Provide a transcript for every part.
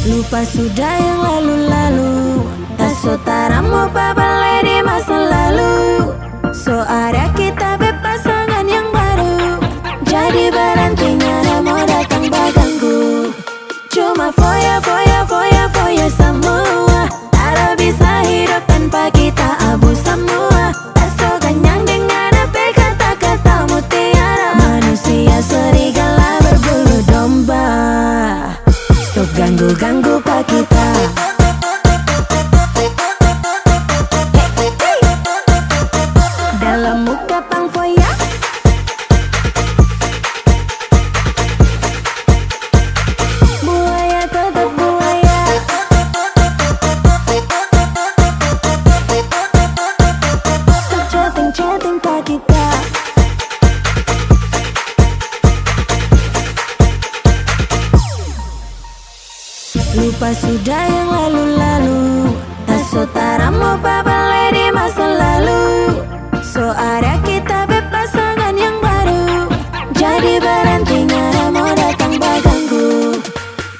Lupa sudah yang lalu-lalu, tak sotaramu babale di masa lalu. So ada kita pasangan yang baru, jadi berhenti nyara mau datang baganggu. Cuma foya foya foya foya semua, tak bisa hidup tanpa kita abu semua. Tak so kenyang dengan apa kata-kata mutiara, manusia serigala berbulu domba. Stop ganggu-ganggu pak kita. Dalam muka pang foya, buaya tetap buaya. Stop chatting-chatting pak kita. Lupa sudah yang lalu-lalu, tak sotaramu babale di masa lalu. So ada kita pasangan yang baru, jadi berhenti nyara mau datang baganggu.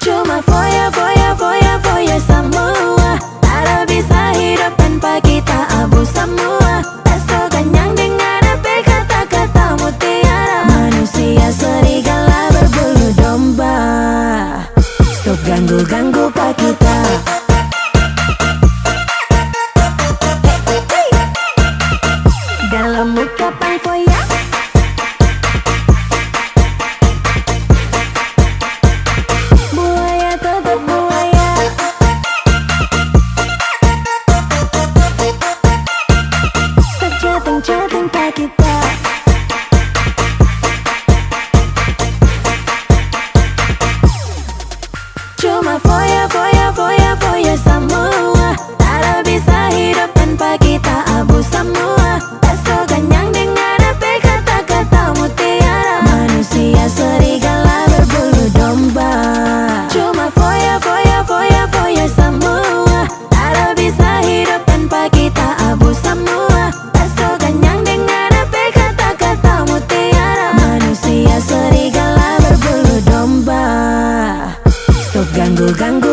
Cuma foya foya foya foya semua, tak bisa hidup tanpa kita abu semua. Tak so kenyang dengan apa kata-kata mutiara, manusia serigala berbulu domba. Stop ganggu-ganggu pak kita. Dalam muka pang foya, buaya tetap buaya. Stop chatting-chatting pak kita. Cuma foya foya foya foya semua, tak bisa hidup tanpa kita abu semua. Tak so kenyang dengan apa kata-kata mutiara, manusia serigala berbulu domba. Cuma foya foya foya foya semua, tak bisa hidup tanpa kita abu semua. Tak so kenyang dengan apa kata-kata mutiara, manusia serigala berbulu domba. Stop ganggu-ganggu